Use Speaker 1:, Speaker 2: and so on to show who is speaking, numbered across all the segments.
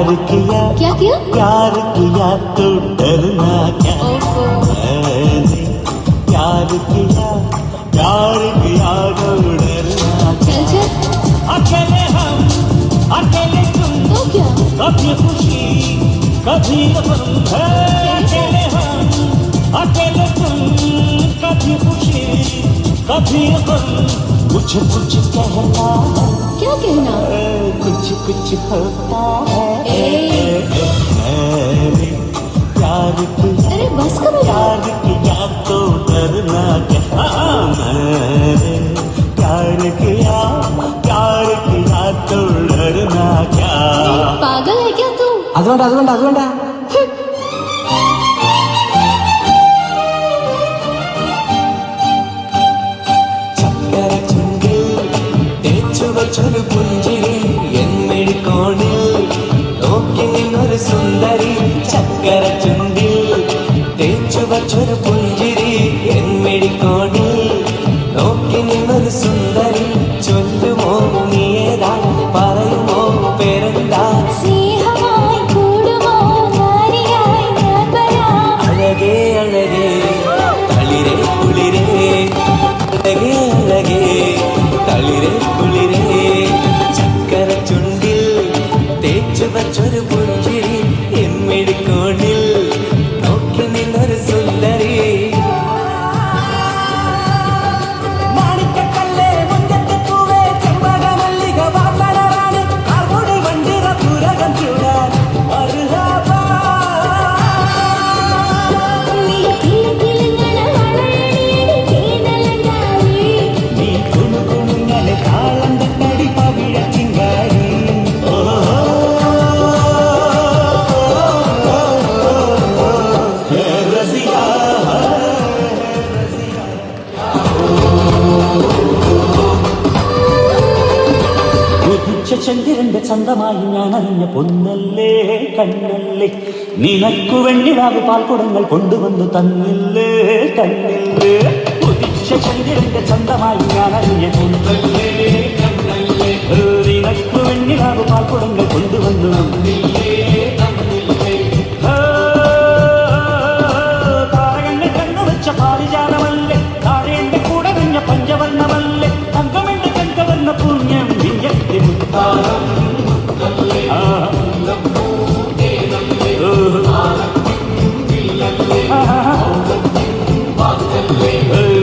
Speaker 1: क्या किया?
Speaker 2: प्यार किया तो डरना क्या? मैंने प्यार किया तो डरना क्या?
Speaker 1: चल
Speaker 2: अकेले हम अकेले तुम
Speaker 1: तो क्या?
Speaker 2: कभी खुशी कभी गम है। अकेले हम अकेले तुम कभी खुशी कभी गम। कुछ कुछ कहना है,
Speaker 1: क्या कहना?
Speaker 2: कुछ कुछ होता है। प्यार किया,
Speaker 1: अरे बस करो।
Speaker 2: प्यार किया तो डरना क्या? मैंने प्यार किया तो डरना क्या?
Speaker 1: पागल है क्या तू?
Speaker 3: അതുകൊണ്ടാ
Speaker 2: ചക്കര ചുണ്ടിൽ തേച്ചു വച്ചൊരു പുഞ്ചിരി എന്നിടിക്കോണിൽ നോക്കി നിന്നൊരു സുന്ദരി. ചക്കര ചുണ്ടിൽ തേച്ചു വച്ചൊരു പുഞ്ചിരി എന്നിടിക്കോണിൽ നോക്കി നിന്നൊരു സുന്ദരി. ചൊല്ലുമോ നീ ഏതാ, പറയുമോ പേരെന്താ?
Speaker 1: സ്നേഹമായി കൂടുമോ നാരിയായി ഞാൻ വരാം.
Speaker 2: അഴകേ അഴകേ തളിരേ കുളിരേ, അഴകേ അഴകേ തളിരേ കുളിരേ. ചക്കര ചുണ്ടിൽ തേച്ചു വച്ചൊരു പുഞ്ചിരി എന്നിടിക്കോണിൽ നോക്കി നിന്നൊരു സുന്ദരി. മാണിക്കക്കല്ലേ മുറ്റത്തെ പൂവേ ചെമ്പകമല്ലിക വാസനറാണി കാർമുടി വണ്ടിര പുരകം ചൂടാൻ മർഹബാ.
Speaker 1: നീ കിളികിളിങ്ങണ വളയണീടി കീഴലങ്ങാടി.
Speaker 2: നീ കുണുകുണുങ്ങലെ താളം തട്ടടി പവിഴ ചിങ്കാരി. ചന്ദ്രന്റെ ചന്തമായി ഞാൻ അറിഞ്ഞ പൊന്നല്ലേ കണ്ണല്ലേ, നിനക്കു വെണ്ണിലാവ് പാൽക്കുടങ്ങൾ കൊണ്ടുവന്നു തന്നില്ലേ കണ്ണില്ലേ. ഉദിച്ച ചന്ദ്രന്റെ ചന്തമായി ഞാൻ അറിഞ്ഞ പൊന്നല്ലേ കണ്ണല്ലേ, നിനക്കു വെണ്ണിലാവ് പാൽക്കുടങ്ങൾ കൊണ്ടുവന്നു താരകങ്ങൾ കണ്ണുവച്ച പാരിജാതമല്ലേ, താഴേന്റെ കൂടെ നിഞ്ഞ പഞ്ചവർണ്ണമല്ലേ, തങ്കമെന്റെ കൺകവർണ്ണ പുണ്യം വിഞ്ഞത്തെ മുത്താരം.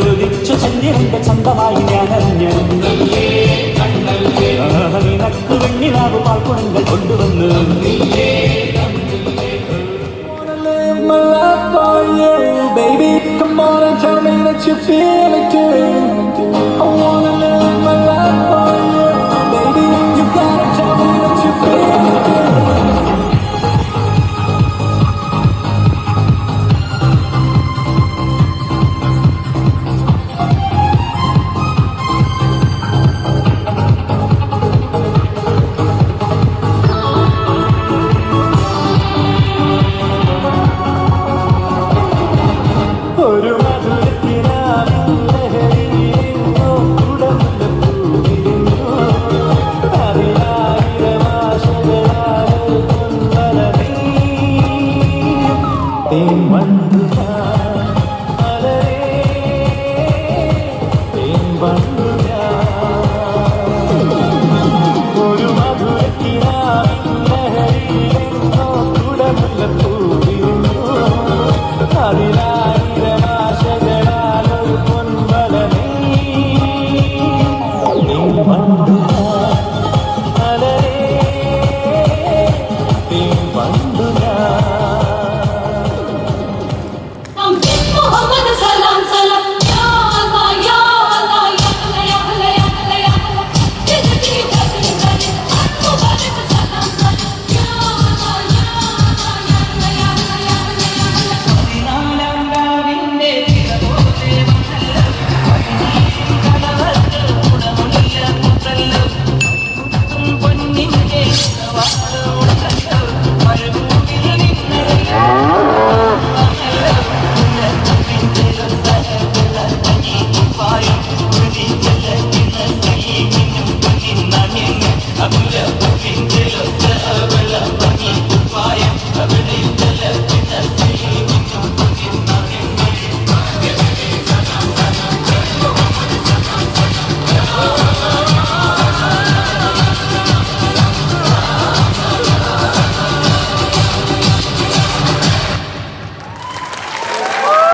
Speaker 2: ഉദിച്ച ചന്ദ്രന്റെ ചന്തമായി ഞാൻ അറിഞ്ഞു നിനക്ക് വെണ്ണിലാവ് പാൽക്കുടങ്ങൾ കൊണ്ടുവന്നു.
Speaker 3: My love for you, baby. Come on and tell me that you feel it too. I wanna live my life for you, baby. You gotta tell me that you feel it too. ഒരു മധുരത്തിനാവിൻ ലഹരിയിലെങ്ങോ ഉടമുള്ള പൂവിരുന്നു. അതിലായിരം ആശകളാൽ കൊണ്ടലനീ തേൻവണ്ടു ഞാൻ മലരേ, തേൻവണ്ടു ഞാൻ. ഒരു മധുരത്തിനാവിൻ ലഹരിയിലെങ്ങോ ഉടമുള്ള പൂവിരുന്നു. അതിലായി